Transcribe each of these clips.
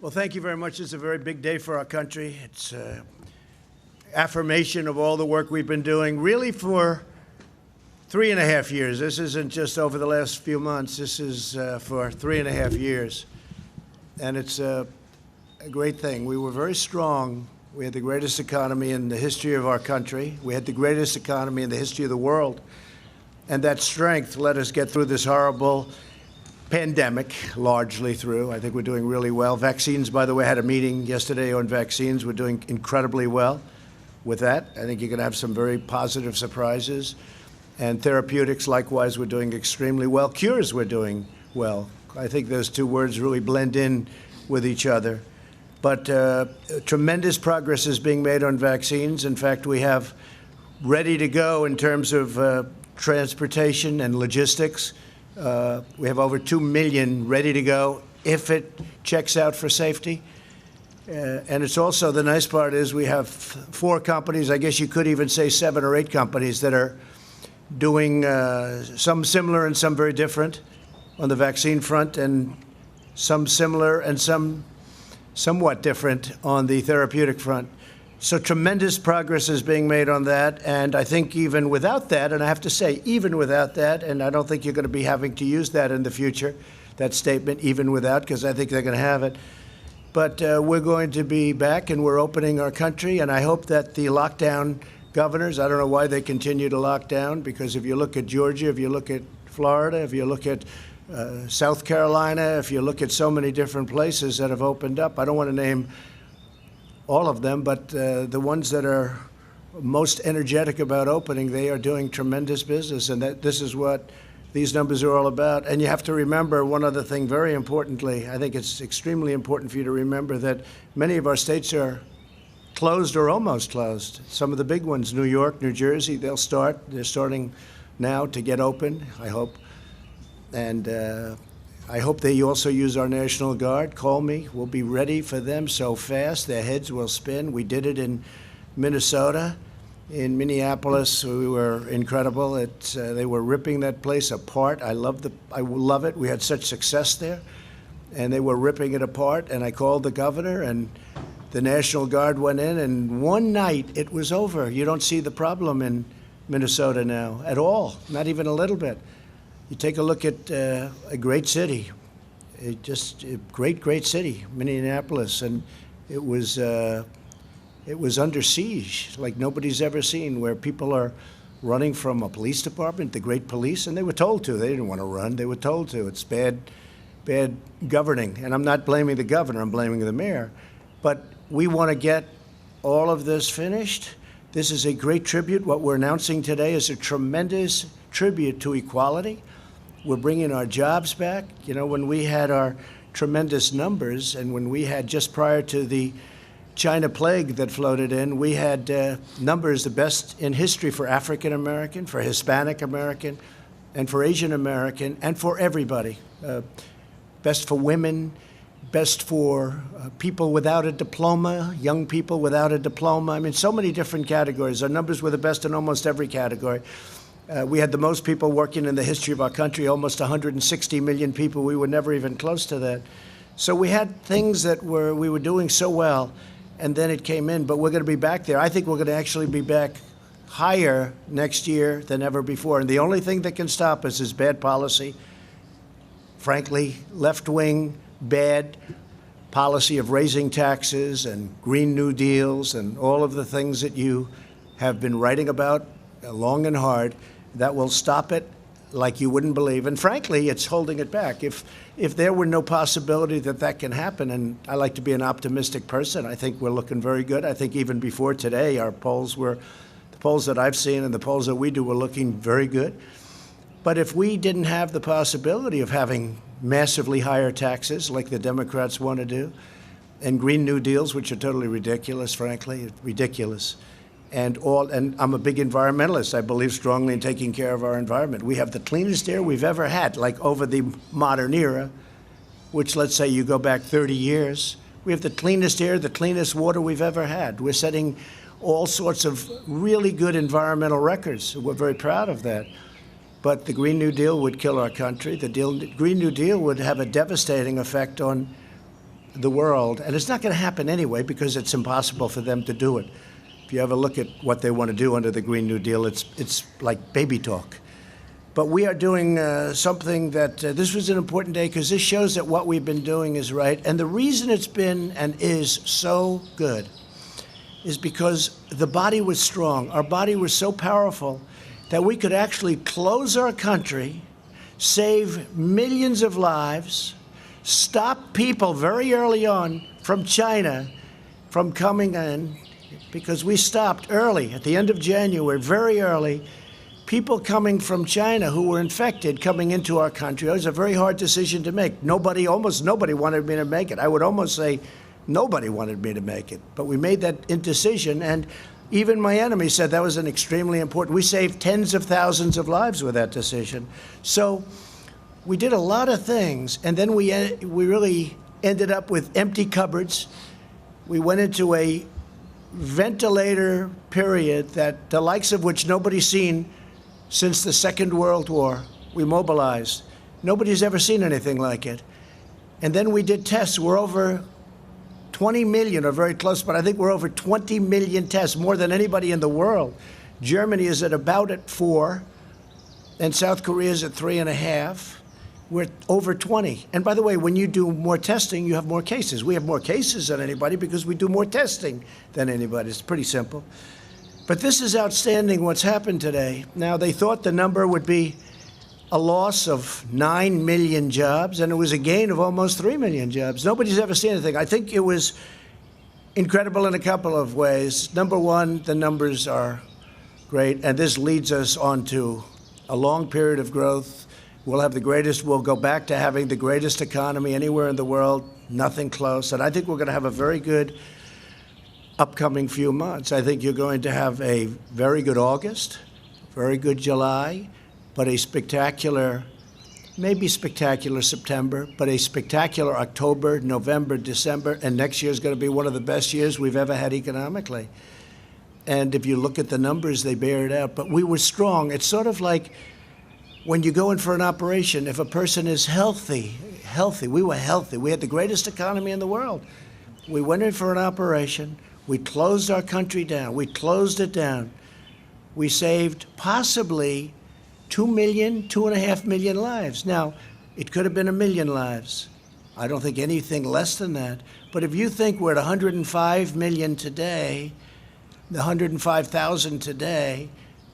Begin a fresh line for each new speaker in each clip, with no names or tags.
Well, thank you very much. It's a very big day for our country. It's affirmation of all the work we've been doing, really for 3.5 years. This isn't just over the last few months. This is for 3.5 years. And it's a great thing. We were very strong. We had the greatest economy in the history of our country. We had the greatest economy in the history of the world. And that strength let us get through this horrible pandemic, largely through. I think we're doing really well. Vaccines, by the way, I had a meeting yesterday on vaccines. We're doing incredibly well with that. I think you're going to have some very positive surprises. And therapeutics, likewise, we're doing extremely well. Cures, we're doing well. I think those two words really blend in with each other. But tremendous progress is being made on vaccines. In fact, we have ready to go in terms of transportation and logistics. We have over 2 million ready to go if it checks out for safety. And it's also, the nice part is we have 4 companies, I guess you could even say 7 or 8 companies that are doing some similar and some very different on the vaccine front, and some similar and some somewhat different on the therapeutic front. So tremendous progress is being made on that, and I think even without that, and I have to say, even without that, and I don't think you're going to be having to use that in the future, that statement, even without, because I think they're going to have it. But we're going to be back, and we're opening our country, and I hope that the lockdown governors, I don't know why they continue to lock down, because if you look at Georgia, if you look at Florida, if you look at South Carolina, if you look at so many different places that have opened up, I don't want to name all of them, but the ones that are most energetic about opening, they are doing tremendous business, and that this is what these numbers are all about. And you have to remember one other thing very importantly. I think it's extremely important for you to remember that many of our states are closed or almost closed. Some of the big ones, New York, New Jersey, they're starting now to get open, I hope. And I hope they also use our National Guard. Call me. We'll be ready for them so fast. Their heads will spin. We did it in Minnesota. In Minneapolis, we were incredible. They were ripping that place apart. I love it. We had such success there. And they were ripping it apart. And I called the governor, and the National Guard went in. And one night, it was over. You don't see the problem in Minnesota now at all, not even a little bit. You take a look at a great city, a great city, Minneapolis, and it was under siege like nobody's ever seen, where people are running from a police department, the great police, and they were told to. They didn't want to run. They were told to. It's bad governing, and I'm not blaming the governor. I'm blaming the mayor. But we want to get all of this finished. This is a great tribute. What we're announcing today is a tremendous tribute to equality. We're bringing our jobs back. You know, when we had our tremendous numbers, and when we had, just prior to the China plague that floated in, we had numbers the best in history for African American, for Hispanic American, and for Asian American, and for everybody. Best for women, best for people without a diploma, young people without a diploma. I mean, so many different categories. Our numbers were the best in almost every category. We had the most people working in the history of our country, almost 160 million people. We were never even close to that. So we had things that we were doing so well, and then it came in. But we're going to be back there. I think we're going to actually be back higher next year than ever before. And the only thing that can stop us is bad policy. Frankly, left-wing, bad policy of raising taxes and Green New Deals and all of the things that you have been writing about long and hard. That will stop it like you wouldn't believe. And frankly, it's holding it back. If there were no possibility that that can happen, and I like to be an optimistic person, I think we're looking very good. I think even before today, the polls that I've seen and the polls that we do were looking very good. But if we didn't have the possibility of having massively higher taxes like the Democrats want to do, and Green New Deals, which are totally ridiculous, frankly, ridiculous, and I'm a big environmentalist. I believe strongly in taking care of our environment. We have the cleanest air we've ever had, like over the modern era, which, let's say you go back 30 years. We have the cleanest air, the cleanest water we've ever had. We're setting all sorts of really good environmental records. We're very proud of that. But the Green New Deal would kill our country. The Green New Deal would have a devastating effect on the world, and it's not going to happen anyway because it's impossible for them to do it. If you ever look at what they want to do under the Green New Deal, it's like baby talk. But we are doing something that this was an important day because this shows that what we've been doing is right. And the reason it's been and is so good is because the body was strong. Our body was so powerful that we could actually close our country, save millions of lives, stop people very early on from China from coming in, because we stopped early at the end of January, very early, people coming from China who were infected coming into our country. It was a very hard decision to make. Almost nobody wanted me to make it. I would almost say nobody wanted me to make it. But we made that indecision, and even my enemy said that was an extremely important. We saved tens of thousands of lives with that decision. So we did a lot of things, and then we really ended up with empty cupboards. We went into a ventilator period that the likes of which nobody's seen since the Second World War. We mobilized. Nobody's ever seen anything like it. And then we did tests. We're over 20 million, or very close, but I think we're over 20 million tests, more than anybody in the world. Germany is at about at 4, and South Korea is at 3.5. We're over 20. And by the way, when you do more testing, you have more cases. We have more cases than anybody because we do more testing than anybody. It's pretty simple. But this is outstanding what's happened today. Now, they thought the number would be a loss of 9 million jobs, and it was a gain of almost 3 million jobs. Nobody's ever seen anything. I think it was incredible in a couple of ways. Number one, the numbers are great, and this leads us on to a long period of growth. We'll go back to having the greatest economy anywhere in the world, nothing close. And I think we're going to have a very good upcoming few months. I think you're going to have a very good August, very good July, but a spectacular, maybe spectacular September, but a spectacular October, November, December, and next year is going to be one of the best years we've ever had economically. And if you look at the numbers, they bear it out. But we were strong. It's sort of like when you go in for an operation, if a person is healthy, we were healthy. We had the greatest economy in the world. We went in for an operation. We closed our country down. We closed it down. We saved possibly 2 million, 2.5 million lives. Now, it could have been 1 million lives. I don't think anything less than that. But if you think we're at 105 million today, the 105,000 today,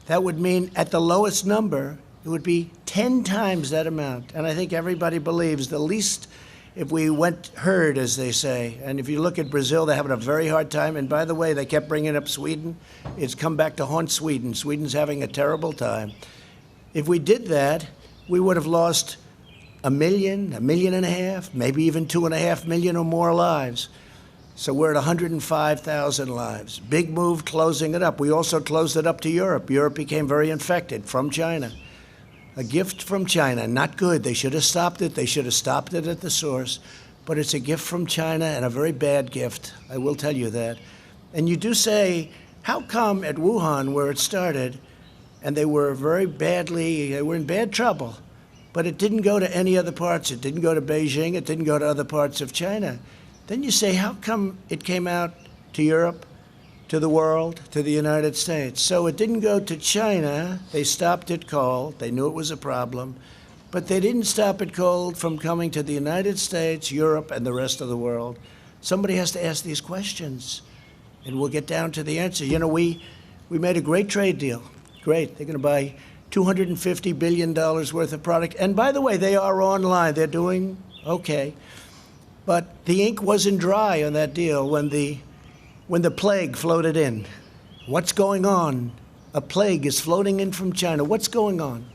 that would mean at the lowest number, it would be 10 times that amount. And I think everybody believes the least, if we went herd, as they say. And if you look at Brazil, they're having a very hard time. And by the way, they kept bringing up Sweden. It's come back to haunt Sweden. Sweden's having a terrible time. If we did that, we would have lost 1 million, 1.5 million, maybe even 2.5 million or more lives. So we're at 105,000 lives. Big move closing it up. We also closed it up to Europe. Europe became very infected from China. A gift from China, not good. They should have stopped it. They should have stopped it at the source. But it's a gift from China, and a very bad gift. I will tell you that. And you do say, how come at Wuhan, where it started, and they were in bad trouble, but it didn't go to any other parts. It didn't go to Beijing. It didn't go to other parts of China. Then you say, how come it came out to Europe, to the world, to the United States? So it didn't go to China. They stopped it cold. They knew it was a problem. But they didn't stop it cold from coming to the United States, Europe, and the rest of the world. Somebody has to ask these questions, and we'll get down to the answer. You know, we made a great trade deal. Great. They're going to buy $250 billion worth of product. And by the way, they are online. They're doing okay. But the ink wasn't dry on that deal when the plague floated in. What's going on? A plague is floating in from China. What's going on?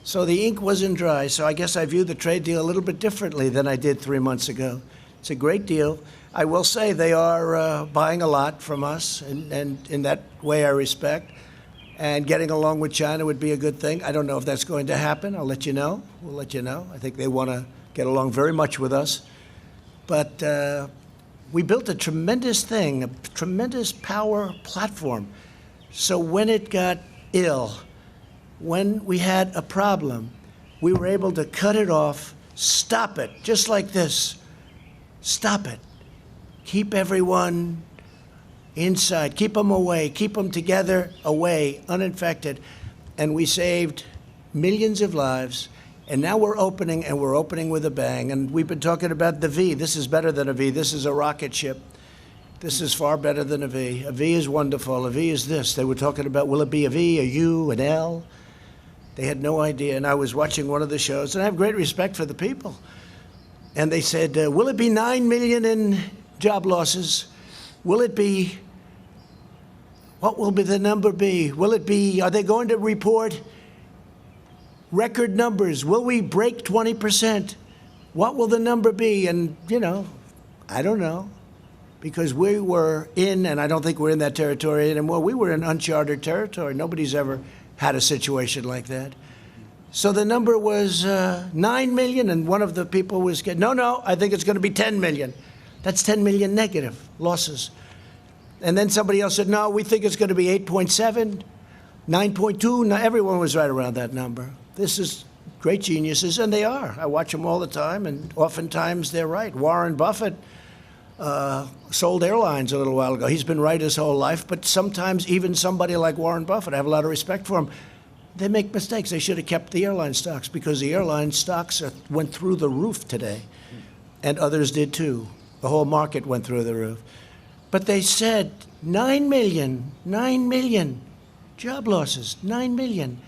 So the ink wasn't dry. So I guess I view the trade deal a little bit differently than I did 3 months ago. It's a great deal. I will say they are buying a lot from us, and in that way I respect. And getting along with China would be a good thing. I don't know if that's going to happen. I'll let you know. We'll let you know. I think they want to get along very much with us. But we built a tremendous thing, a tremendous power platform. So when it got ill, when we had a problem, we were able to cut it off, stop it, just like this. Stop it. Keep everyone inside. Keep them away. Keep them together, away, uninfected. And we saved millions of lives. And now we're opening, and we're opening with a bang. And we've been talking about the V. This is better than a V. This is a rocket ship. This is far better than a V. A V is wonderful. A V is this. They were talking about, will it be a V, a U, an L? They had no idea. And I was watching one of the shows, and I have great respect for the people. And they said, will it be 9 million in job losses? Will it be, what will be the number be? Will it be, are they going to report record numbers? Will we break 20%? What will the number be? And, you know, I don't know. Because we were in, and I don't think we're in that territory anymore, we were in uncharted territory. Nobody's ever had a situation like that. So the number was 9 million, and one of the people was getting, no, I think it's going to be 10 million. That's 10 million negative losses. And then somebody else said, no, we think it's going to be 8.7, 9.2. No, everyone was right around that number. This is great geniuses, and they are. I watch them all the time, and oftentimes they're right. Warren Buffett sold airlines a little while ago. He's been right his whole life, but sometimes even somebody like Warren Buffett, I have a lot of respect for him, they make mistakes. They should have kept the airline stocks, because the airline stocks went through the roof today, and others did too. The whole market went through the roof. But they said 9 million job losses, 9 million.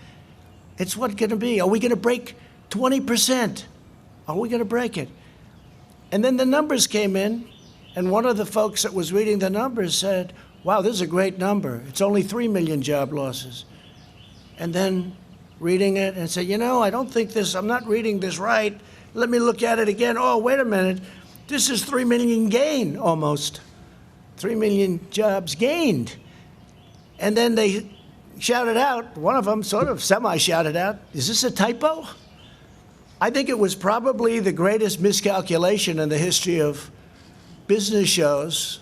It's what's going to be. Are we going to break 20%? Are we going to break it? And then the numbers came in, and one of the folks that was reading the numbers said, wow, this is a great number. It's only 3 million job losses. And then reading it and said, you know, I don't think this, I'm not reading this right. Let me look at it again. Oh, wait a minute. This is 3 million gain almost. 3 million jobs gained. And then they shouted out, one of them sort of semi-shouted out, is this a typo? I think it was probably the greatest miscalculation in the history of business shows,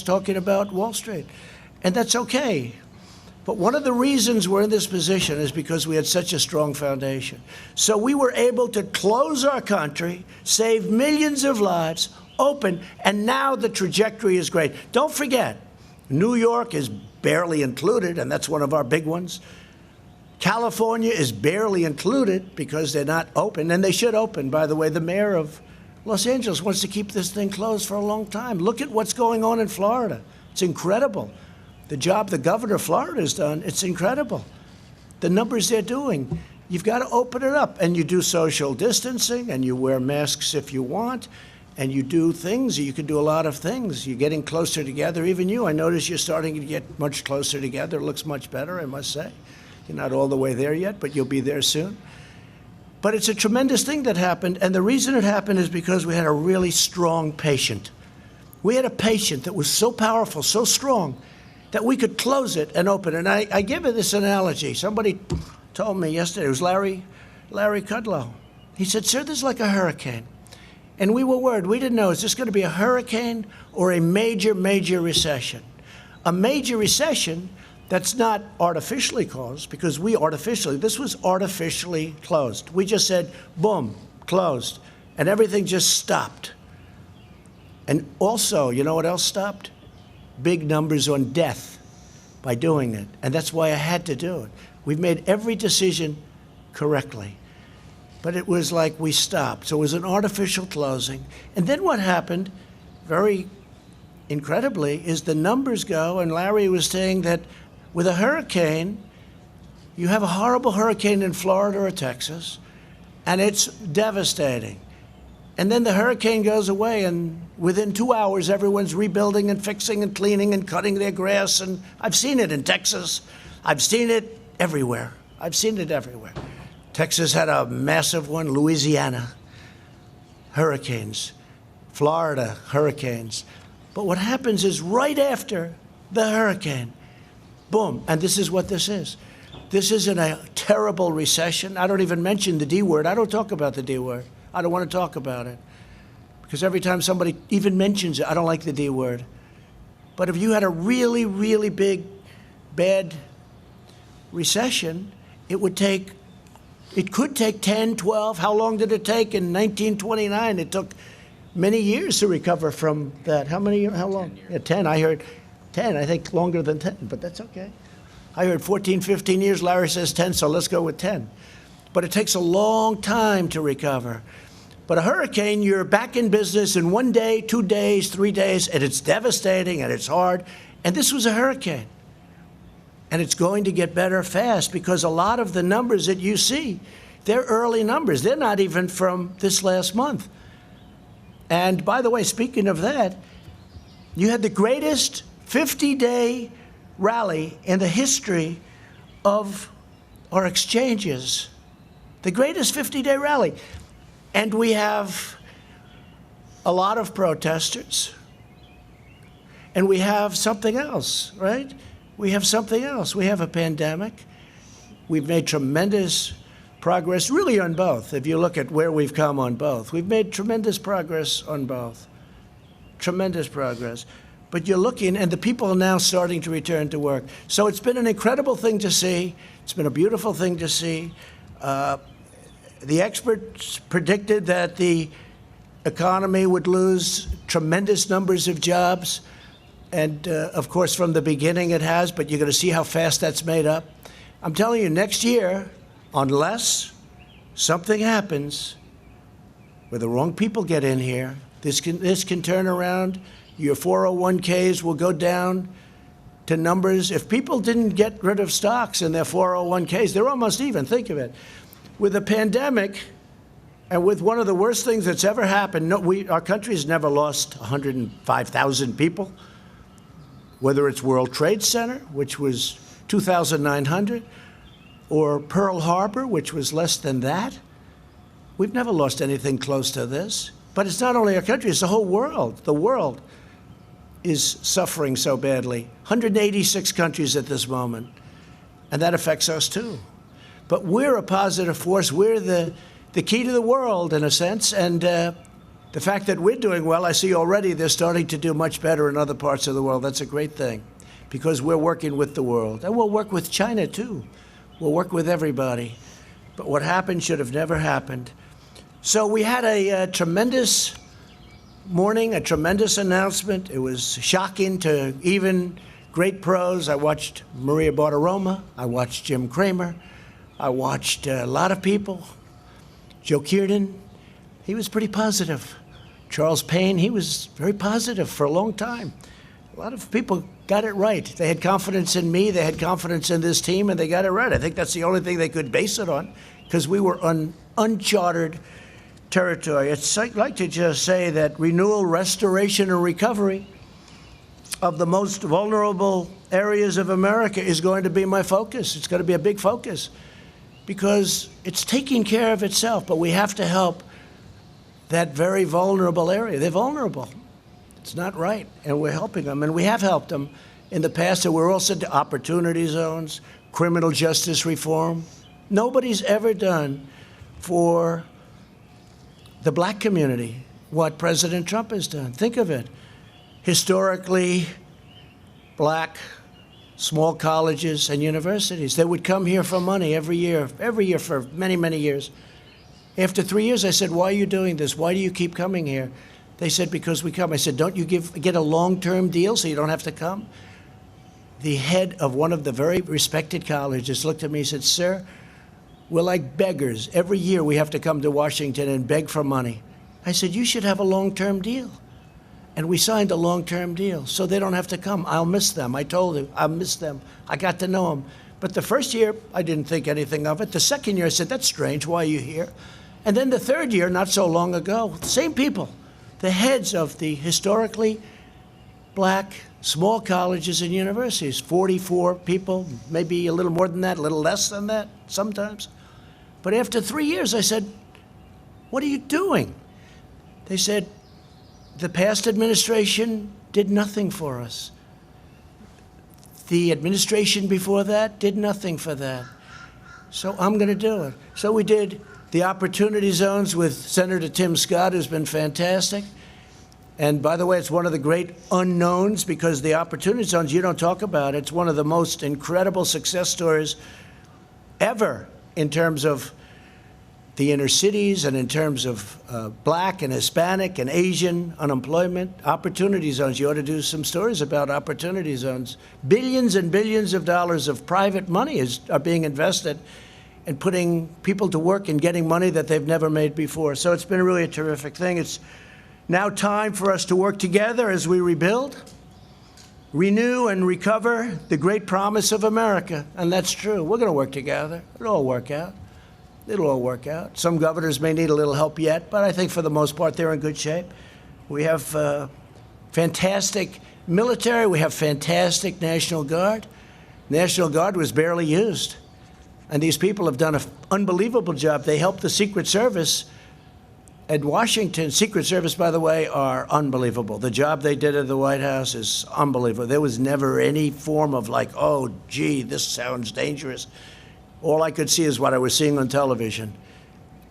talking about Wall Street. And that's okay. But one of the reasons we're in this position is because we had such a strong foundation. So we were able to close our country, save millions of lives, open, and now the trajectory is great. Don't forget, New York is barely included, and that's one of our big ones. California is barely included because they're not open, and they should open. By the way, the mayor of Los Angeles wants to keep this thing closed for a long time. Look at what's going on in Florida. It's incredible. The job the governor of Florida has done, it's incredible. The numbers they're doing. You've got to open it up, and you do social distancing, and you wear masks if you want, and you do things. You can do a lot of things. You're getting closer together. Even you, I notice you're starting to get much closer together. It looks much better, I must say. You're not all the way there yet, but you'll be there soon. But it's a tremendous thing that happened, and the reason it happened is because we had a really strong patient. We had a patient that was so powerful, so strong, that we could close it and open it. And I give it this analogy. Somebody told me yesterday, it was Larry Kudlow. He said, sir, this is like a hurricane. And we were worried. We didn't know, is this going to be a hurricane or a major, major recession? A major recession that's not artificially caused, because this was artificially closed. We just said, boom, closed. And everything just stopped. And also, you know what else stopped? Big numbers on death by doing it. And that's why I had to do it. We've made every decision correctly. But it was like we stopped. So it was an artificial closing. And then what happened, very incredibly, is the numbers go, and Larry was saying that with a hurricane, you have a horrible hurricane in Florida or Texas, and it's devastating. And then the hurricane goes away, and within 2 hours, everyone's rebuilding and fixing and cleaning and cutting their grass. And I've seen it in Texas. I've seen it everywhere. Texas had a massive one, Louisiana, hurricanes, Florida, hurricanes. But what happens is right after the hurricane, boom, and this is what this is. This isn't a terrible recession. I don't even mention the D word. I don't talk about the D word. I don't want to talk about it. Because every time somebody even mentions it, I don't like the D word. But if you had a really, really big, bad recession, it would take It could take 10, 12. How long did it take in 1929? It took many years to recover from that. How long? 10 years. Yeah, 10. I heard 10. I think longer than 10, but that's okay. I heard 14, 15 years. Larry says 10, so let's go with 10. But it takes a long time to recover. But a hurricane, you're back in business in 1 day, 2 days, 3 days, and it's devastating and it's hard. And this was a hurricane. And it's going to get better fast because a lot of the numbers that you see, they're early numbers. They're not even from this last month. And by the way, speaking of that, you had the greatest 50-day rally in the history of our exchanges. The greatest 50-day rally. And we have a lot of protesters. And we have something else, right? We have something else. We have a pandemic. We've made tremendous progress, really on both. If you look at where we've come on both, we've made tremendous progress on both. Tremendous progress. But you're looking, and the people are now starting to return to work. So it's been an incredible thing to see. It's been a beautiful thing to see. The experts predicted that the economy would lose tremendous numbers of jobs. And, of course, from the beginning it has, but you're going to see how fast that's made up. I'm telling you, next year, unless something happens where the wrong people get in here, this can turn around. Your 401ks will go down to numbers. If people didn't get rid of stocks in their 401ks, they're almost even. Think of it. With a pandemic and with one of the worst things that's ever happened, our country has never lost 105,000 people. Whether it's World Trade Center, which was 2,900, or Pearl Harbor, which was less than that. We've never lost anything close to this. But it's not only our country, it's the whole world. The world is suffering so badly. 186 countries at this moment. And that affects us too. But we're a positive force. We're the key to the world, in a sense. And the fact that we're doing well, I see already they're starting to do much better in other parts of the world. That's a great thing because we're working with the world. And we'll work with China, too. We'll work with everybody. But what happened should have never happened. So we had a tremendous morning, a tremendous announcement. It was shocking to even great pros. I watched Maria Bartiromo. I watched Jim Cramer. I watched a lot of people. Joe Kiernan, he was pretty positive. Charles Payne, he was very positive for a long time. A lot of people got it right. They had confidence in me, they had confidence in this team, and they got it right. I think that's the only thing they could base it on, because we were on uncharted territory. I'd like to just say that renewal, restoration, and recovery of the most vulnerable areas of America is going to be my focus. It's going to be a big focus, because it's taking care of itself, but we have to help that very vulnerable area. They're vulnerable. It's not right, and we're helping them, and we have helped them in the past, and we're also to opportunity zones, criminal justice reform. Nobody's ever done for the black community what President Trump has done. Think of it. Historically black small colleges and universities, they would come here for money every year for many, many years. After 3 years, I said, why are you doing this? Why do you keep coming here? They said, because we come. I said, don't you get a long-term deal so you don't have to come? The head of one of the very respected colleges looked at me and said, sir, we're like beggars. Every year we have to come to Washington and beg for money. I said, you should have a long-term deal. And we signed a long-term deal so they don't have to come. I'll miss them. I told you, I'll miss them. I got to know them. But the first year, I didn't think anything of it. The second year, I said, that's strange. Why are you here? And then the third year, not so long ago, same people, the heads of the historically black small colleges and universities, 44 people, maybe a little more than that, a little less than that sometimes. But after 3 years, I said, what are you doing? They said, the past administration did nothing for us. The administration before that did nothing for that. So I'm going to do it. So we did the opportunity zones with Senator Tim Scott, who's been fantastic. And by the way, it's one of the great unknowns, because the opportunity zones, you don't talk about it. It's one of the most incredible success stories ever in terms of the inner cities and in terms of Black and Hispanic and Asian unemployment, opportunity zones. You ought to do some stories about opportunity zones. Billions and billions of dollars of private money are being invested in putting people to work and getting money that they've never made before. So it's been really a terrific thing. It's now time for us to work together as we rebuild, renew, and recover the great promise of America. And that's true. We're going to work together. It'll all work out. It'll all work out. Some governors may need a little help yet, but I think for the most part they're in good shape. We have fantastic military. We have fantastic National Guard. National Guard was barely used. And these people have done an unbelievable job. They helped the Secret Service at Washington. Secret Service, by the way, are unbelievable. The job they did at the White House is unbelievable. There was never any form of like, oh, gee, this sounds dangerous. All I could see is what I was seeing on television.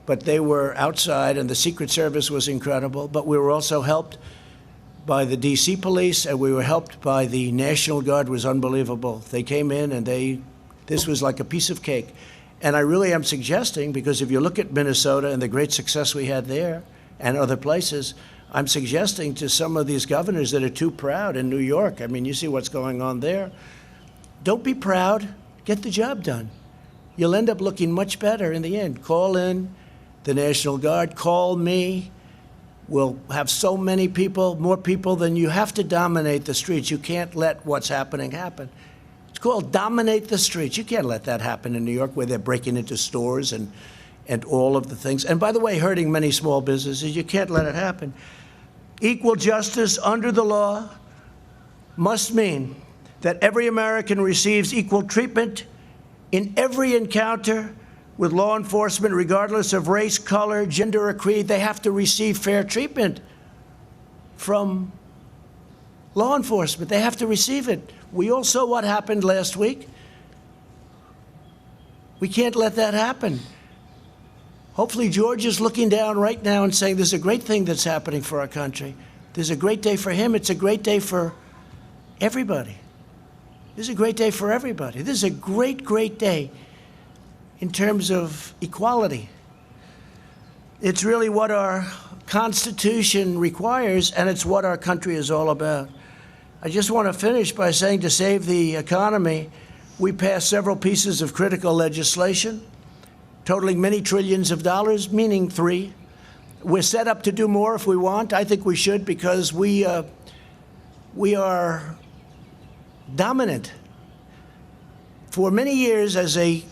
But they were outside, and the Secret Service was incredible. But we were also helped by the D.C. police, and we were helped by the National Guard. Was unbelievable. They came in, and this was like a piece of cake. And I really am suggesting, because if you look at Minnesota and the great success we had there and other places, I'm suggesting to some of these governors that are too proud in New York. I mean, you see what's going on there. Don't be proud. Get the job done. You'll end up looking much better in the end. Call in the National Guard. Call me. We'll have so many people, more people than you have to dominate the streets. You can't let what's happening happen. It's called dominate the streets. You can't let that happen in New York where they're breaking into stores and all of the things. And by the way, hurting many small businesses. You can't let it happen. Equal justice under the law must mean that every American receives equal treatment in every encounter with law enforcement, regardless of race, color, gender, or creed. They have to receive fair treatment from law enforcement. They have to receive it. We all saw what happened last week. We can't let that happen. Hopefully George is looking down right now and saying there's a great thing that's happening for our country. There's a great day for him. It's a great day for everybody. This is a great day for everybody. This is a great, great day in terms of equality. It's really what our Constitution requires, and it's what our country is all about. I just want to finish by saying, to save the economy, we passed several pieces of critical legislation totaling many trillions of dollars, meaning 3. We're set up to do more if we want. I think we should, because we are dominant. For many years, as a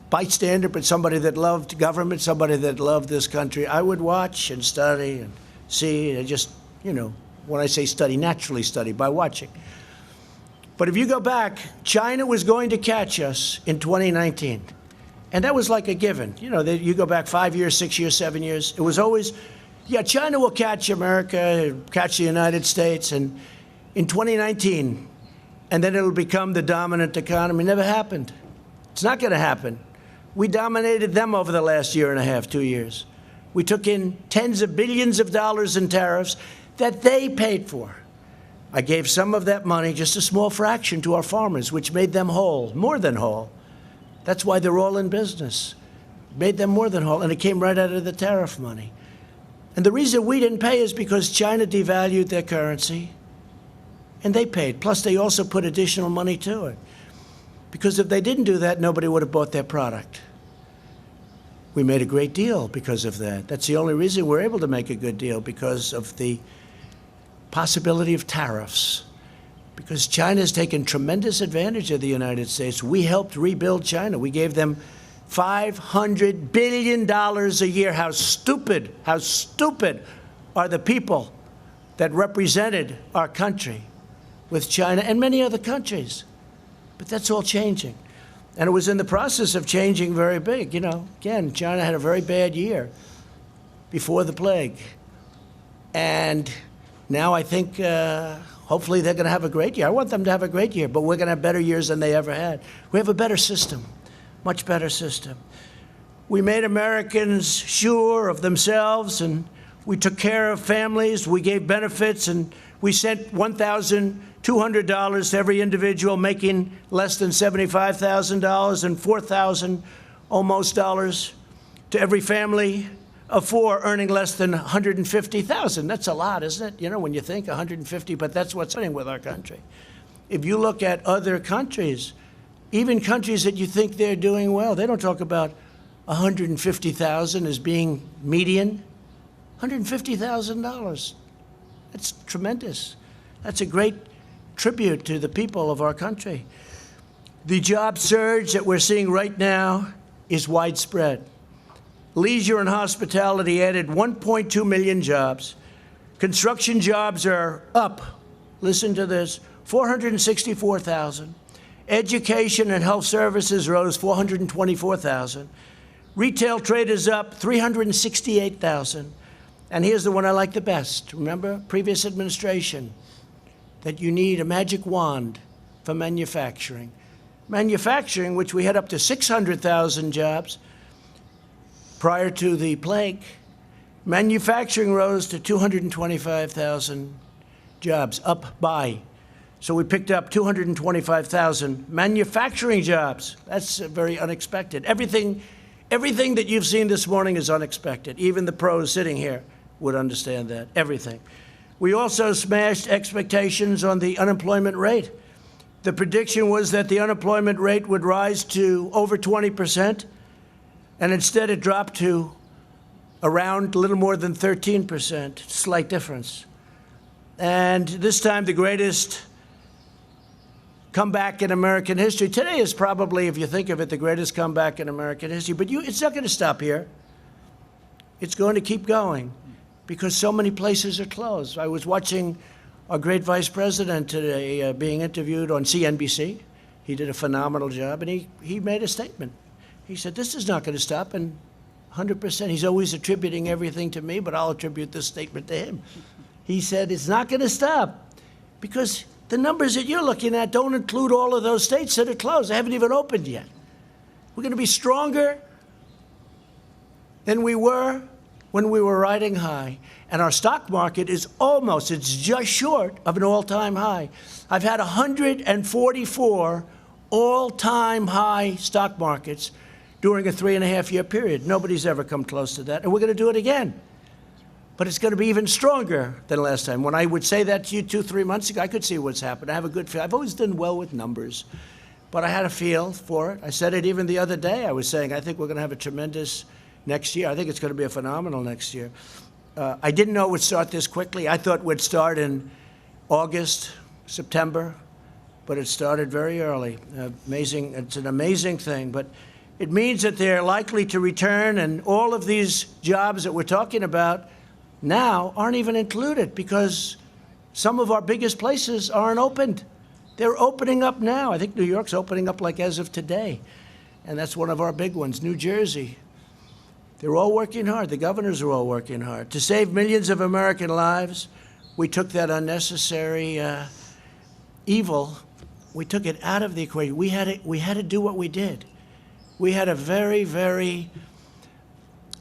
bystander, but somebody that loved government, somebody that loved this country, I would watch and study and see, and just, when I say study, naturally study by watching. But if you go back, China was going to catch us in 2019. And that was like a given. You go back 5 years, 6 years, 7 years. It was always, China will catch America, catch the United States, and in 2019, and then it'll become the dominant economy. Never happened. It's not going to happen. We dominated them over the last year and a half, 2 years. We took in tens of billions of dollars in tariffs that they paid for. I gave some of that money, just a small fraction, to our farmers, which made them whole, more than whole. That's why they're all in business. Made them more than whole, and it came right out of the tariff money. And the reason we didn't pay is because China devalued their currency, and they paid. Plus, they also put additional money to it. Because if they didn't do that, nobody would have bought their product. We made a great deal because of that. That's the only reason we're able to make a good deal, because of the possibility of tariffs. Because China's taken tremendous advantage of the United States. We helped rebuild China. We gave them $500 billion a year. How stupid are the people that represented our country with China and many other countries. But that's all changing. And it was in the process of changing very big. Again, China had a very bad year before the plague. And now I think hopefully they're going to have a great year. I want them to have a great year, but we're going to have better years than they ever had. We have a better system, much better system. We made Americans sure of themselves, and we took care of families. We gave benefits, and we sent $1,200 to every individual making less than $75,000 and $4,000 almost dollars to every family of 4 earning less than $150,000. That's a lot, isn't it? You know, when you think 150, but that's what's happening with our country. If you look at other countries, even countries that you think they're doing well, they don't talk about 150,000 as being median. $150,000. That's tremendous. That's a great tribute to the people of our country. The job surge that we're seeing right now is widespread. Leisure and hospitality added 1.2 million jobs. Construction jobs are up, listen to this, 464,000. Education and health services rose 424,000. Retail trade is up 368,000. And here's the one I like the best. Remember, previous administration, that you need a magic wand for manufacturing. Manufacturing, which we had up to 600,000 jobs prior to the plague, manufacturing rose to 225,000 jobs, up by. So we picked up 225,000 manufacturing jobs. That's very unexpected. Everything that you've seen this morning is unexpected. Even the pros sitting here would understand that, everything. We also smashed expectations on the unemployment rate. The prediction was that the unemployment rate would rise to over 20%, and instead it dropped to around a little more than 13%, slight difference. And this time the greatest comeback in American history. Today is probably, if you think of it, the greatest comeback in American history. But it's not going to stop here. It's going to keep going because so many places are closed. I was watching our great vice president today being interviewed on CNBC. He did a phenomenal job, and he made a statement. He said, this is not going to stop, and 100%. He's always attributing everything to me, but I'll attribute this statement to him. He said, it's not going to stop because the numbers that you're looking at don't include all of those states that are closed. They haven't even opened yet. We're going to be stronger than we were when we were riding high. And our stock market is almost, it's just short of an all-time high. I've had 144 all-time high stock markets during a 3.5-year period. Nobody's ever come close to that. And we're going to do it again. But it's going to be even stronger than last time. When I would say that to you 2-3 months ago, I could see what's happened. I have a good feel. I've always done well with numbers, but I had a feel for it. I said it even the other day. I was saying, I think we're going to have a tremendous next year. I think it's going to be a phenomenal next year. I didn't know it would start this quickly. I thought we'd start in August, September, but it started very early. Amazing. It's an amazing thing, but it means that they're likely to return, and all of these jobs that we're talking about now aren't even included because some of our biggest places aren't opened. They're opening up now. I think New York's opening up like as of today, and that's one of our big ones. New Jersey. They're all working hard. The governors are all working hard. To save millions of American lives, we took that unnecessary evil, we took it out of the equation. We had to do what we did. We had a very, very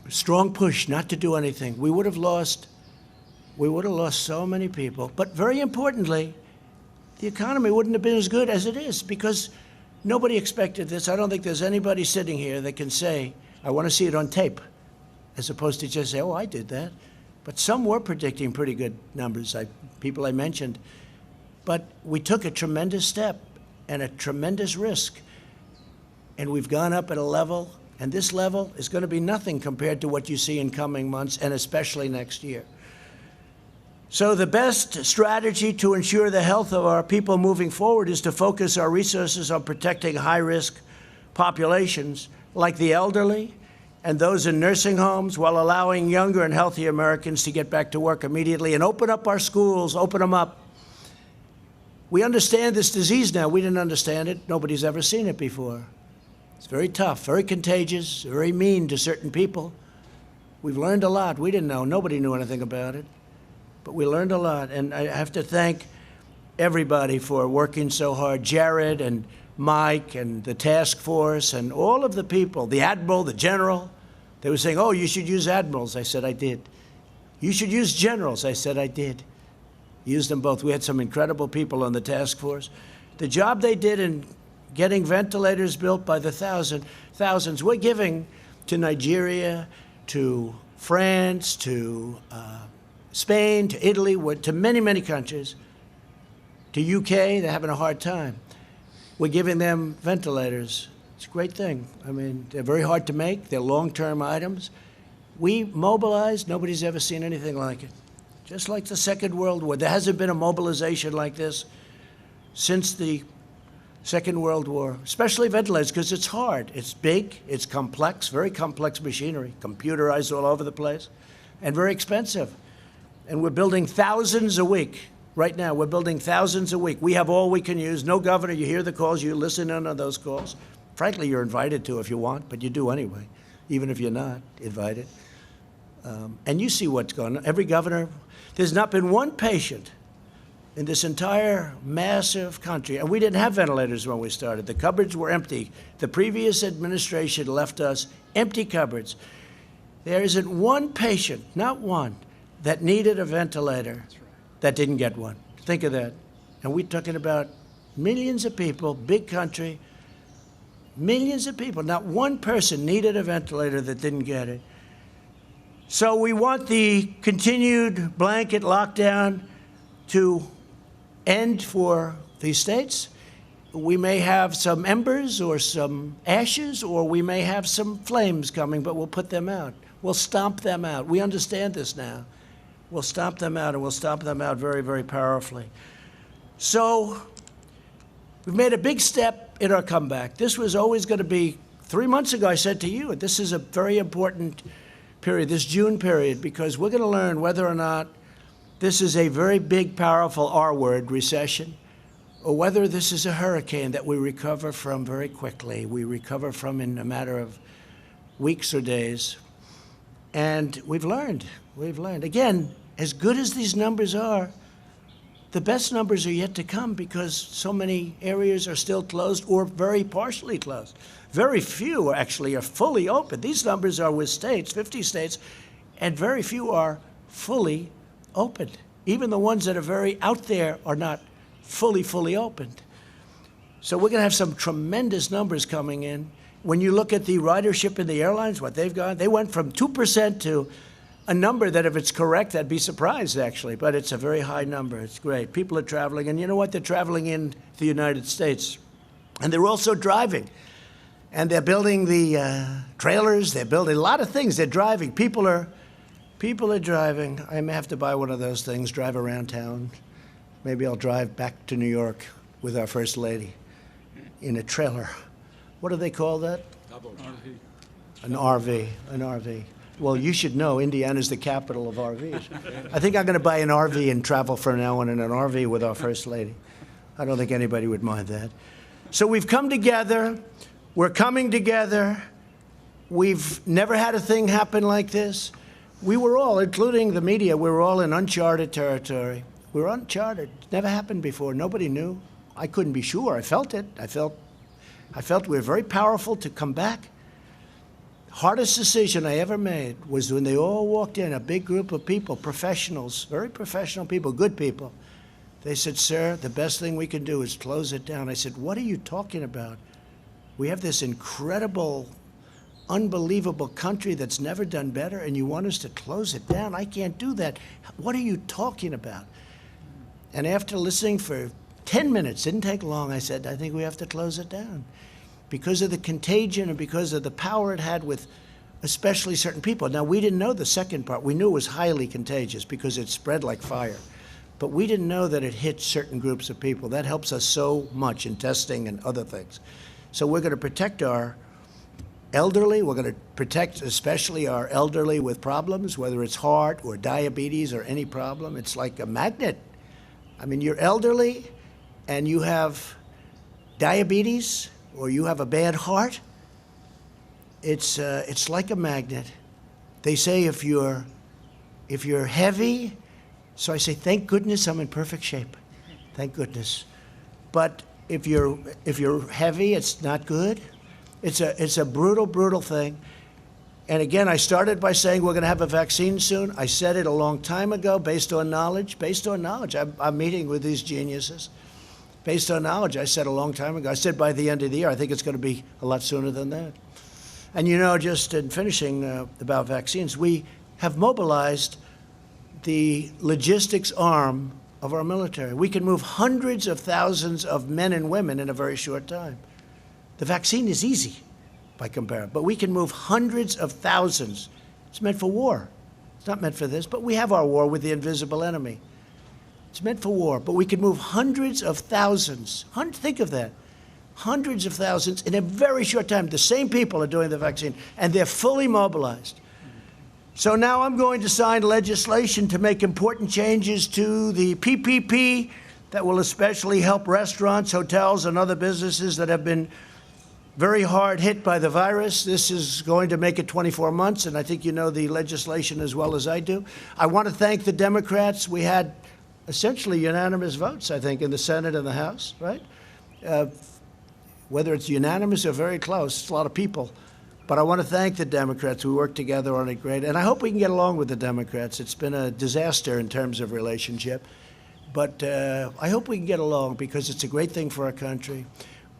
strong push not to do anything. We would have lost so many people. But very importantly, the economy wouldn't have been as good as it is because nobody expected this. I don't think there's anybody sitting here that can say, I want to see it on tape, as opposed to just say, oh, I did that. But some were predicting pretty good numbers, people I mentioned. But we took a tremendous step and a tremendous risk. And we've gone up at a level, and this level is going to be nothing compared to what you see in coming months, and especially next year. So the best strategy to ensure the health of our people moving forward is to focus our resources on protecting high-risk populations like the elderly and those in nursing homes, while allowing younger and healthy Americans to get back to work immediately, and open up our schools, open them up. We understand this disease now. We didn't understand it. Nobody's ever seen it before. It's very tough, very contagious, very mean to certain people. We've learned a lot. We didn't know. Nobody knew anything about it. But we learned a lot. And I have to thank everybody for working so hard. Jared and Mike and the task force and all of the people, the admiral, the general. They were saying, oh, you should use admirals. I said, I did. You should use generals. I said, I did. Used them both. We had some incredible people on the task force. The job they did in getting ventilators built by the thousands, we're giving to Nigeria, to France, to Spain, to Italy, to many, many countries, to UK, they're having a hard time. We're giving them ventilators. It's a great thing. I mean, they're very hard to make. They're long-term items. We mobilized. Nobody's ever seen anything like it. Just like the Second World War. There hasn't been a mobilization like this since the Second World War, especially ventilators, because it's hard. It's big, it's complex, very complex machinery, computerized all over the place, and very expensive. And we're building thousands a week. Right now, we're building thousands a week. We have all we can use. No governor, you hear the calls, you listen in on those calls. Frankly, you're invited to if you want, but you do anyway, even if you're not invited. And you see what's going on. Every governor, there's not been one patient in this entire massive country, and we didn't have ventilators when we started. The cupboards were empty. The previous administration left us empty cupboards. There isn't one patient, not one, that needed a ventilator that didn't get one. Think of that. And we're talking about millions of people, big country, millions of people. Not one person needed a ventilator that didn't get it. So we want the continued blanket lockdown to end for these states. We may have some embers or some ashes, or we may have some flames coming, but we'll put them out. We'll stomp them out. We understand this now. We'll stomp them out, and we'll stomp them out very, very powerfully. So we've made a big step in our comeback. This was always going to be, 3 months ago I said to you, this is a very important period, this June period, because we're going to learn whether or not this is a very big, powerful R word, recession, or whether this is a hurricane that we recover from very quickly. We recover from in a matter of weeks or days. And we've learned. Again, as good as these numbers are, the best numbers are yet to come because so many areas are still closed or very partially closed. Very few actually are fully open. These numbers are with states, 50 states, and very few are fully opened. Even the ones that are very out there are not fully opened. So we're going to have some tremendous numbers coming in. When you look at the ridership in the airlines, what they've got, they went from 2% to a number that, if it's correct, I'd be surprised, actually. But it's a very high number. It's great. People are traveling. And you know what? They're traveling in the United States. And they're also driving. And they're building the trailers. They're building a lot of things. They're driving. People are driving. I may have to buy one of those things, drive around town. Maybe I'll drive back to New York with our First Lady in a trailer. What do they call that? An RV. An RV. Well, you should know Indiana's the capital of RVs. I think I'm going to buy an RV and travel from now on in an RV with our First Lady. I don't think anybody would mind that. So we've come together. We're coming together. We've never had a thing happen like this. We were all, including the media, we were all in uncharted territory. We were uncharted. Never happened before. Nobody knew. I couldn't be sure. I felt it. I felt we were very powerful to come back. Hardest decision I ever made was when they all walked in, a big group of people, professionals, very professional people, good people. They said, "Sir, the best thing we can do is close it down." I said, "What are you talking about? We have this incredible, unbelievable country that's never done better, and you want us to close it down? I can't do that. What are you talking about?" And after listening for 10 minutes, didn't take long, I said, "I think we have to close it down." Because of the contagion and because of the power it had with especially certain people. Now, we didn't know the second part. We knew it was highly contagious because it spread like fire. But we didn't know that it hit certain groups of people. That helps us so much in testing and other things. So we're going to protect our elderly. We're going to protect especially our elderly with problems, whether it's heart or diabetes or any problem. It's like a magnet. I mean, you're elderly and you have diabetes, or you have a bad heart, it's like a magnet. They say if you're heavy, so I say, thank goodness I'm in perfect shape. Thank goodness. But if you're heavy, it's not good. It's a brutal thing. And again, I started by saying we're going to have a vaccine soon. I said it a long time ago, based on knowledge. I'm meeting with these geniuses. Based on knowledge, I said a long time ago. I said by the end of the year. I think it's going to be a lot sooner than that. And you know, just in finishing about vaccines, we have mobilized the logistics arm of our military. We can move hundreds of thousands of men and women in a very short time. The vaccine is easy by comparison, but we can move hundreds of thousands. It's meant for war. It's not meant for this, but we have our war with the invisible enemy. It's meant for war, but we can move hundreds of thousands. Think of that. Hundreds of thousands in a very short time. The same people are doing the vaccine, and they're fully mobilized. So now I'm going to sign legislation to make important changes to the PPP that will especially help restaurants, hotels, and other businesses that have been very hard hit by the virus. This is going to make it 24 months, and I think you know the legislation as well as I do. I want to thank the Democrats. We had essentially unanimous votes, I think, in the Senate and the House, right? Whether it's unanimous or very close, it's a lot of people. But I want to thank the Democrats. We worked together on it great. And I hope we can get along with the Democrats. It's been a disaster in terms of relationship. But I hope we can get along because it's a great thing for our country.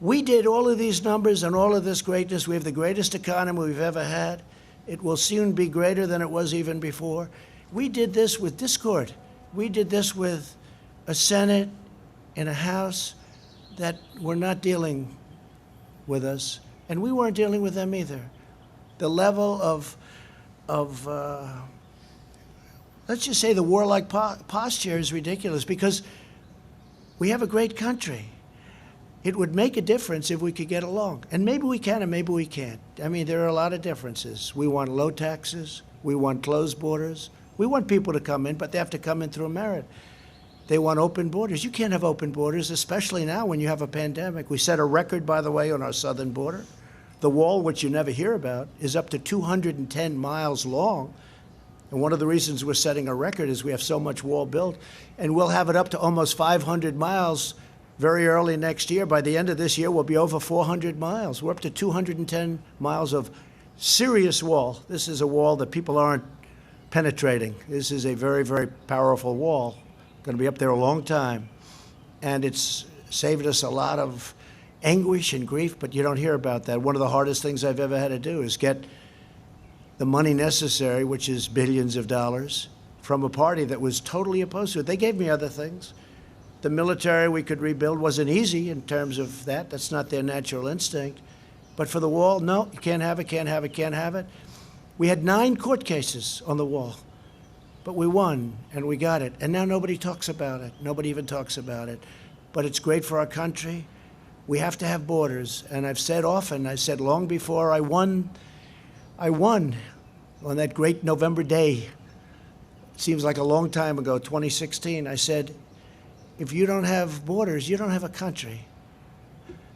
We did all of these numbers and all of this greatness. We have the greatest economy we've ever had. It will soon be greater than it was even before. We did this with discord. We did this with a Senate and a House that were not dealing with us, and we weren't dealing with them either. The level of let's just say the warlike posture is ridiculous because we have a great country. It would make a difference if we could get along, and maybe we can and maybe we can't. I mean, there are a lot of differences. We want low taxes. We want closed borders. We want people to come in, but they have to come in through merit. They want open borders. You can't have open borders, especially now when you have a pandemic. We set a record, by the way, on our southern border. The wall, which you never hear about, is up to 210 miles long. And one of the reasons we're setting a record is we have so much wall built. And we'll have it up to almost 500 miles very early next year. By the end of this year, we'll be over 400 miles. We're up to 210 miles of serious wall. This is a wall that people aren't penetrating. This is a very, very powerful wall. Going to be up there a long time, and it's saved us a lot of anguish and grief, but you don't hear about that. One of the hardest things I've ever had to do is get the money necessary, which is billions of dollars, from a party that was totally opposed to it. They gave me other things. The military we could rebuild wasn't easy in terms of that. That's not their natural instinct. But for the wall, no, you can't have it, can't have it, can't have it. We had 9 court cases on the wall. But we won, and we got it. And now nobody talks about it. Nobody even talks about it. But it's great for our country. We have to have borders. And I've said often, I said long before I won on that great November day. It seems like a long time ago, 2016. I said, if you don't have borders, you don't have a country.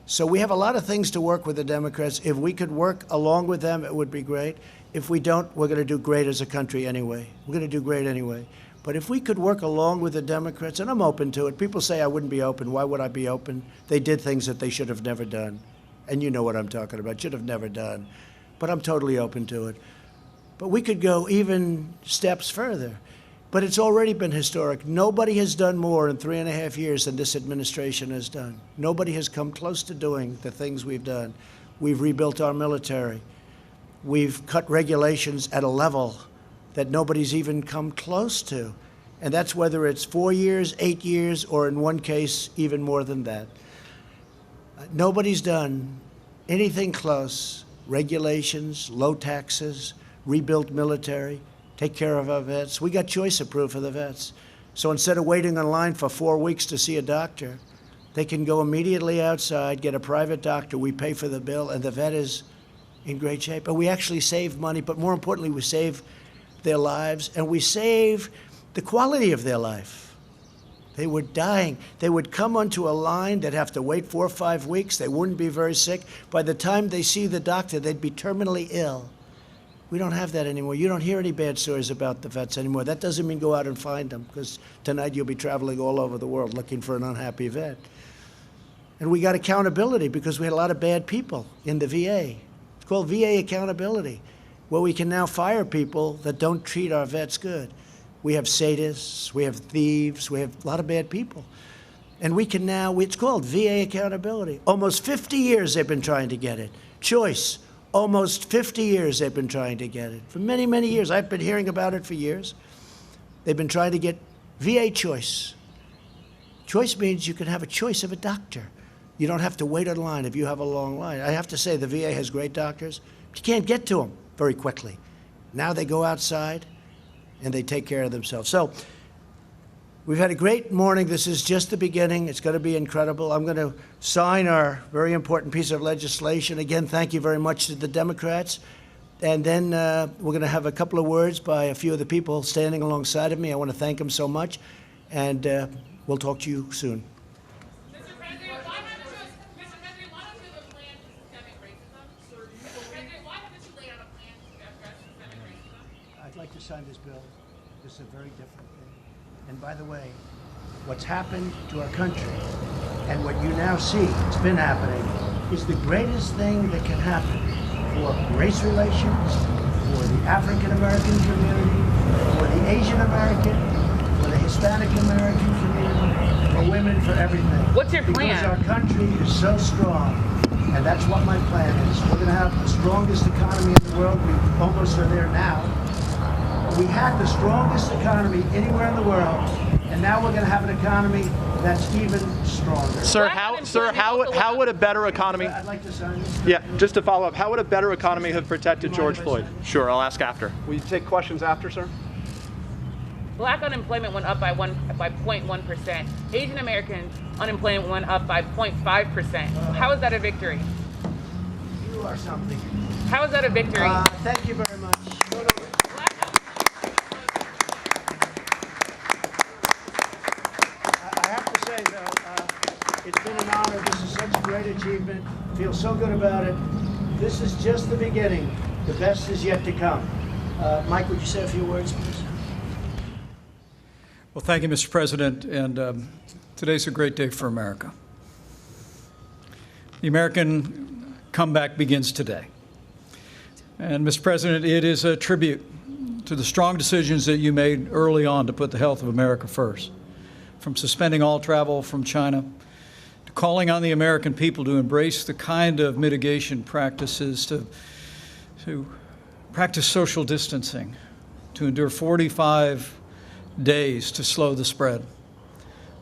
So we have a lot of things to work with the Democrats. If we could work along with them, it would be great. If we don't, we're going to do great as a country anyway. We're going to do great anyway. But if we could work along with the Democrats, and I'm open to it. People say I wouldn't be open. Why would I be open? They did things that they should have never done. And you know what I'm talking about. Should have never done. But I'm totally open to it. But we could go even steps further. But it's already been historic. Nobody has done more in 3.5 years than this administration has done. Nobody has come close to doing the things we've done. We've rebuilt our military. We've cut regulations at a level that nobody's even come close to. And that's whether it's 4 years, 8 years, or in one case, even more than that. Nobody's done anything close. Regulations, low taxes, rebuilt military, take care of our vets. We got choice approved for the vets. So instead of waiting in line for 4 weeks to see a doctor, they can go immediately outside, get a private doctor, we pay for the bill, and the vet is in great shape. But we actually save money, but more importantly, we save their lives, and we save the quality of their life. They were dying. They would come onto a line, they'd have to wait 4 or 5 weeks, they wouldn't be very sick. By the time they see the doctor, they'd be terminally ill. We don't have that anymore. You don't hear any bad stories about the vets anymore. That doesn't mean go out and find them, because tonight you'll be traveling all over the world looking for an unhappy vet. And we got accountability because we had a lot of bad people in the VA. It's called VA accountability, where we can now fire people that don't treat our vets good. We have sadists, we have thieves, we have a lot of bad people. And we can now, it's called VA accountability. Almost 50 years they've been trying to get it. Choice, almost 50 years they've been trying to get it. For many, many years. I've been hearing about it for years. They've been trying to get VA choice. Choice means you can have a choice of a doctor. You don't have to wait in line if you have a long line. I have to say the VA has great doctors, but you can't get to them very quickly. Now they go outside and they take care of themselves. So we've had a great morning. This is just the beginning. It's going to be incredible. I'm going to sign our very important piece of legislation. Again, thank you very much to the Democrats. And then we're going to have a couple of words by a few of the people standing alongside of me. I want to thank them so much. And we'll talk to you soon.
Mr. President, why haven't you a plan to systemic racism? Mr. President, why haven't you laid out a plan to address systemic racism?
I'd like to sign this bill. This is a very different thing. And by the way, what's happened to our country and what you now see, it's been happening, is the greatest thing that can happen for race relations, for the African American community, for the Asian American, for the Hispanic American community, for women, for everything.
What's your plan?
Because our country is so strong, and that's what my plan is. We're going to have the strongest economy in the world. We almost are there now. We had the strongest economy anywhere in the world, and now we're going to have an economy that's even stronger.
Sir, how would a better economy?
I'd like to sign this.
Yeah, just to follow up, how would a better economy have protected George Floyd? Sure, I'll ask after. Will you take questions after, sir?
Black unemployment went up by 0.1%. Asian American unemployment went up by 0.5%. How is that a victory?
You are something.
How is that a victory?
Thank you very much. I have to say, though, it's been an honor. This is such a great achievement. I feel so good about it. This is just the beginning. The best is yet to come. Mike, would you say a few words, please?
Well, thank you, Mr. President, and today's a great day for America. The American comeback begins today. And, Mr. President, it is a tribute to the strong decisions that you made early on to put the health of America first, from suspending all travel from China to calling on the American people to embrace the kind of mitigation practices to practice social distancing, to endure 45 days to slow the spread.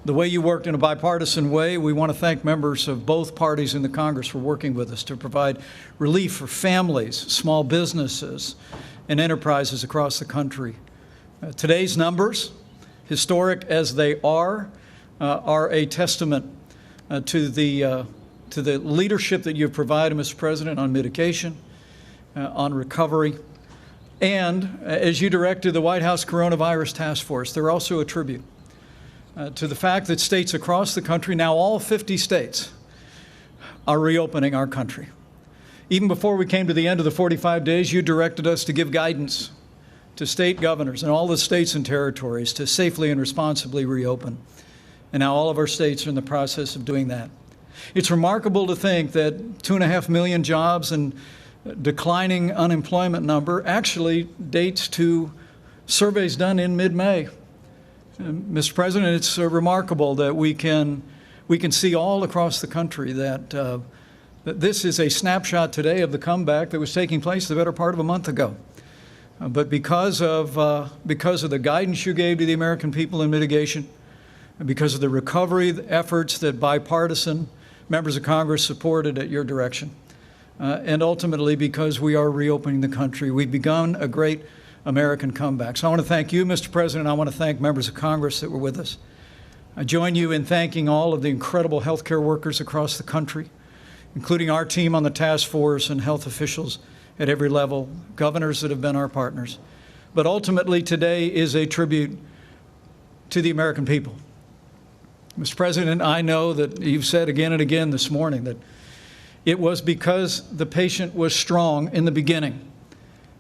The way you worked in a bipartisan way, we want to thank members of both parties in the Congress for working with us to provide relief for families, small businesses, and enterprises across the country. Today's numbers, historic as they are a testament to the leadership that you've provided, Mr. President, on mitigation, on recovery. And as you directed the White House Coronavirus Task Force, they're also a tribute to the fact that states across the country, now all 50 states, are reopening our country. Even before we came to the end of the 45 days, you directed us to give guidance to state governors and all the states and territories to safely and responsibly reopen. And now all of our states are in the process of doing that. It's remarkable to think that 2.5 million jobs and declining unemployment number actually dates to surveys done in mid-May. Mr. President, it's remarkable that we can see all across the country that that this is a snapshot today of the comeback that was taking place the better part of a month ago. But because of the guidance you gave to the American people in mitigation, and because of the recovery efforts that bipartisan members of Congress supported at your direction, and ultimately because we are reopening the country, we've begun a great American comeback. So I want to thank you, Mr. President. I want to thank members of Congress that were with us. I join you in thanking all of the incredible healthcare workers across the country, including our team on the task force and health officials at every level, governors that have been our partners. But ultimately, today is a tribute to the American people. Mr. President, I know that you've said again and again this morning that it was because the patient was strong in the beginning,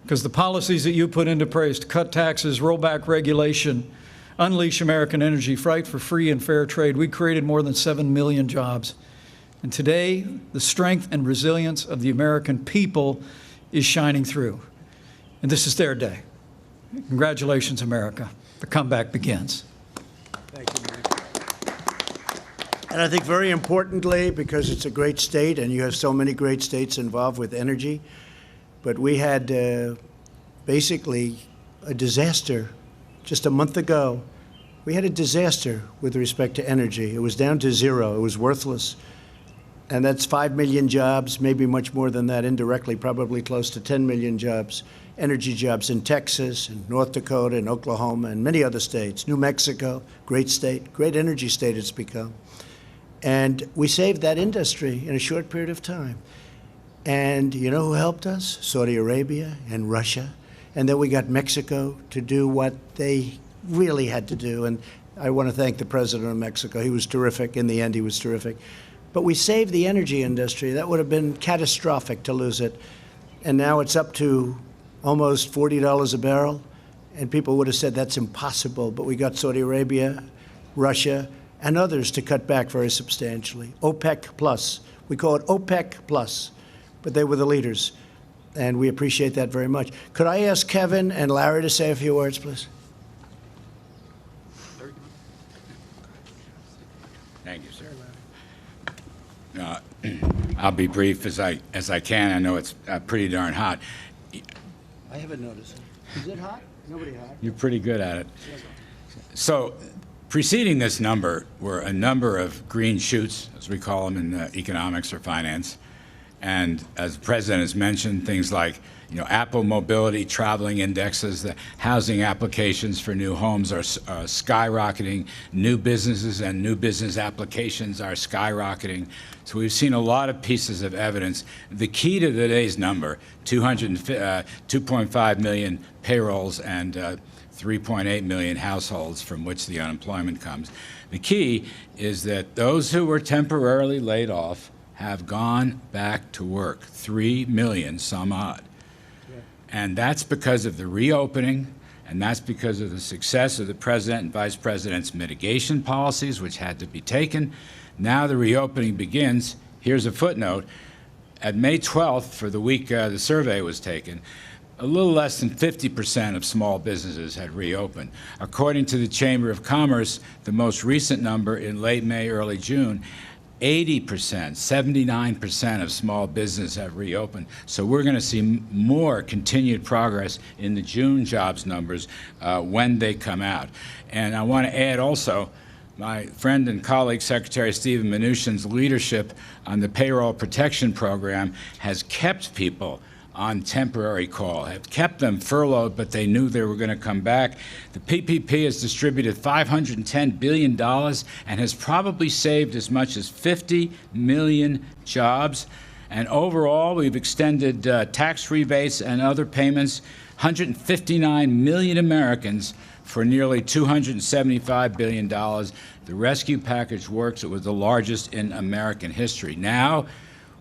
because the policies that you put into place to cut taxes, roll back regulation, unleash American energy, fight for free and fair trade, we created more than 7 million jobs. And today, the strength and resilience of the American people is shining through. And this is their day. Congratulations, America. The comeback begins.
Thank you, Mike. And I think very importantly, because it's a great state and you have so many great states involved with energy, But we had basically a disaster just a month ago. We had a disaster with respect to energy. It was down to zero. It was worthless. And that's 5 million jobs, maybe much more than that indirectly, probably close to 10 million jobs, energy jobs in Texas and North Dakota and Oklahoma and many other states. New Mexico, great state, great energy state it's become. And we saved that industry in a short period of time. And you know who helped us? Saudi Arabia and Russia. And then we got Mexico to do what they really had to do. And I want to thank the president of Mexico. He was terrific. In the end, he was terrific. But we saved the energy industry. That would have been catastrophic to lose it. And now it's up to almost $40 a barrel. And people would have said that's impossible. But we got Saudi Arabia, Russia, and others to cut back very substantially. OPEC plus. We call it OPEC plus. But they were the leaders. And we appreciate that very much. Could I ask Kevin and Larry to say a few words, please?
Thank you, sir. I'll be brief as I can. I know it's pretty darn hot.
I haven't noticed it. Is it hot? Nobody hot.
You're pretty good at it. So, preceding this number were a number of green shoots, as we call them in economics or finance. And as the president has mentioned, things like Apple mobility, traveling indexes, the housing applications for new homes are skyrocketing. New businesses and new business applications are skyrocketing. So we've seen a lot of pieces of evidence. The key to today's number, 2.5 million payrolls and 3.8 million households from which the unemployment comes. The key is that those who were temporarily laid off have gone back to work, 3 million some odd. And that's because of the reopening, and that's because of the success of the president and vice president's mitigation policies, which had to be taken. Now the reopening begins. Here's a footnote. At May 12th, for the week the survey was taken, a little less than 50% of small businesses had reopened. According to the Chamber of Commerce, the most recent number in late May, early June, 80%, 79% of small business have reopened. So we're going to see more continued progress in the June jobs numbers when they come out. And I want to add also, my friend and colleague, Secretary Stephen Mnuchin's leadership on the payroll protection program has kept people on temporary call, have kept them furloughed, but they knew they were going to come back. The PPP has distributed $510 billion and has probably saved as much as 50 million jobs. And overall, we've extended tax rebates and other payments, 159 million Americans for nearly $275 billion. The rescue package works. It was the largest in American history. Now,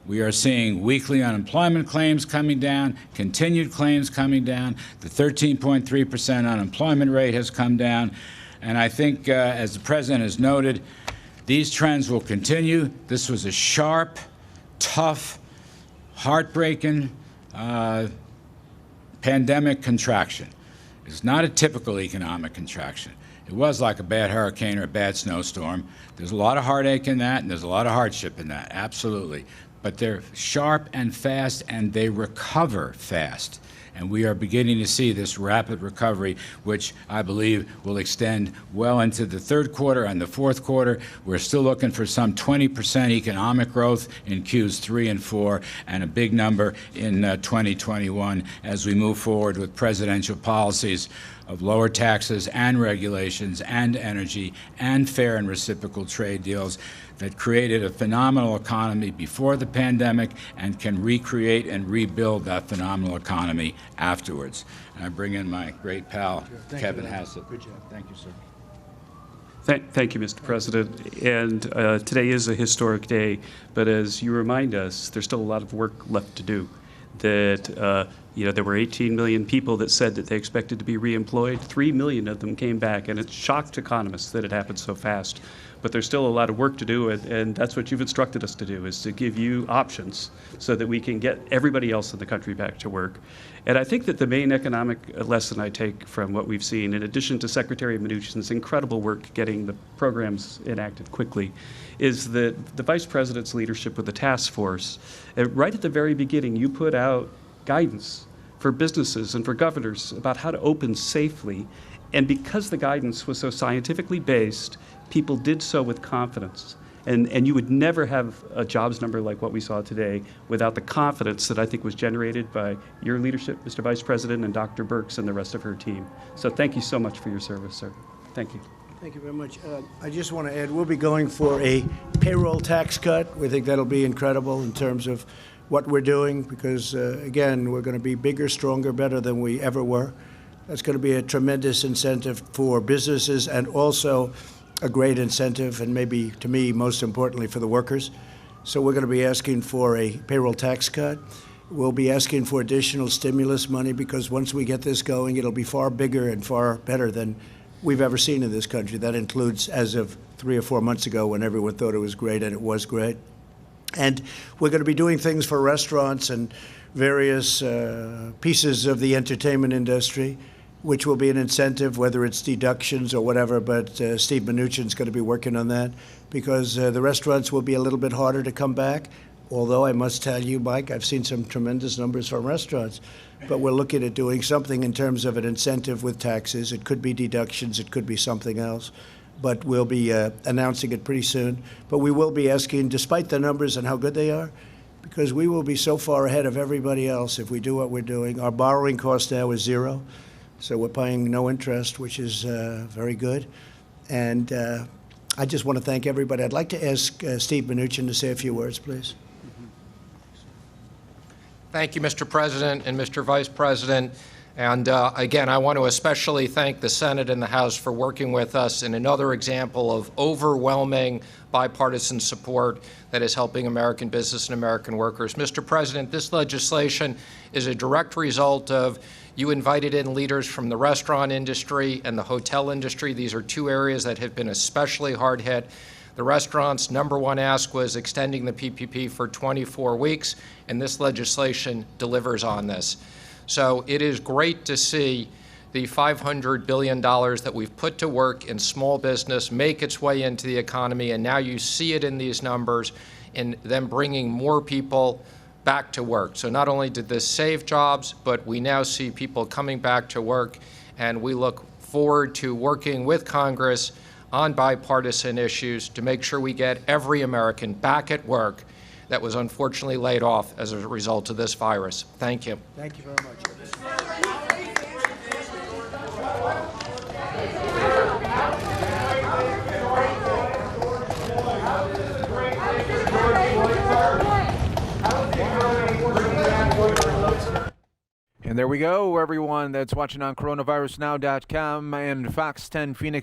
we are seeing weekly unemployment claims coming down, continued claims coming down. The 13.3% unemployment rate has come down. And I think, as the president has noted, these trends will continue. This was a sharp, tough, heartbreaking pandemic contraction. It's not a typical economic contraction. It was like a bad hurricane or a bad snowstorm. There's a lot of heartache in that, and there's a lot of hardship in that, absolutely. But they're sharp and fast, and they recover fast. And we are beginning to see this rapid recovery, which I believe will extend well into the third quarter and the fourth quarter. We're still looking for some 20% economic growth in Qs 3 and 4, and a big number in 2021 as we move forward with presidential policies of lower taxes and regulations and energy and fair and reciprocal trade deals that created a phenomenal economy before the pandemic and can recreate and rebuild that phenomenal economy afterwards. And I bring in my great pal, Kevin Hassett.
Good job.
Thank you, sir.
Thank you, Mr. President. And today is a historic day, but as you remind us, there's still a lot of work left to do. That there were 18 million people that said that they expected to be reemployed. 3 million of them came back, and it shocked economists that it happened so fast. But there's still a lot of work to do, and that's what you've instructed us to do, is to give you options so that we can get everybody else in the country back to work. And I think that the main economic lesson I take from what we've seen, in addition to Secretary Mnuchin's incredible work getting the programs enacted quickly, is that the Vice President's leadership with the task force, right at the very beginning, you put out guidance for businesses and for governors about how to open safely. And because the guidance was so scientifically based, people did so with confidence. And you would never have a jobs number like what we saw today without the confidence that I think was generated by your leadership, Mr. Vice President, and Dr. Birx and the rest of her team. So thank you so much for your service, sir. Thank you.
Thank you very much. I just want to add, we'll be going for a payroll tax cut. We think that'll be incredible in terms of what we're doing because, again, we're going to be bigger, stronger, better than we ever were. That's going to be a tremendous incentive for businesses and also a great incentive, and maybe, to me, most importantly, for the workers. So we're going to be asking for a payroll tax cut. We'll be asking for additional stimulus money because once we get this going, it'll be far bigger and far better than we've ever seen in this country. That includes as of 3 or 4 months ago when everyone thought it was great, and it was great. And we're going to be doing things for restaurants and various pieces of the entertainment industry, which will be an incentive, whether it's deductions or whatever, but Steve Mnuchin's going to be working on that because the restaurants will be a little bit harder to come back, although I must tell you, Mike, I've seen some tremendous numbers from restaurants, but we're looking at doing something in terms of an incentive with taxes. It could be deductions, it could be something else, but we'll be announcing it pretty soon. But we will be asking, despite the numbers and how good they are, because we will be so far ahead of everybody else if we do what we're doing. Our borrowing cost now is 0. So we're paying no interest, which is very good. And I just want to thank everybody. I'd like to ask Steve Mnuchin to say a few words, please.
Thank you, Mr. President and Mr. Vice President. And again, I want to especially thank the Senate and the House for working with us in another example of overwhelming bipartisan support that is helping American business and American workers. Mr. President, this legislation is a direct result of you invited in leaders from the restaurant industry and the hotel industry. These are two areas that have been especially hard hit. The restaurants' #1 ask was extending the PPP for 24 weeks, and this legislation delivers on this. So it is great to see the $500 billion that we've put to work in small business make its way into the economy, and now you see it in these numbers in them bringing more people back to work. So not only did this save jobs, but we now see people coming back to work, and we look forward to working with Congress on bipartisan issues to make sure we get every American back at work that was unfortunately laid off as a result of this virus. Thank you.
Thank you very much.
And there we go, everyone that's watching on coronavirusnow.com and Fox 10 Phoenix.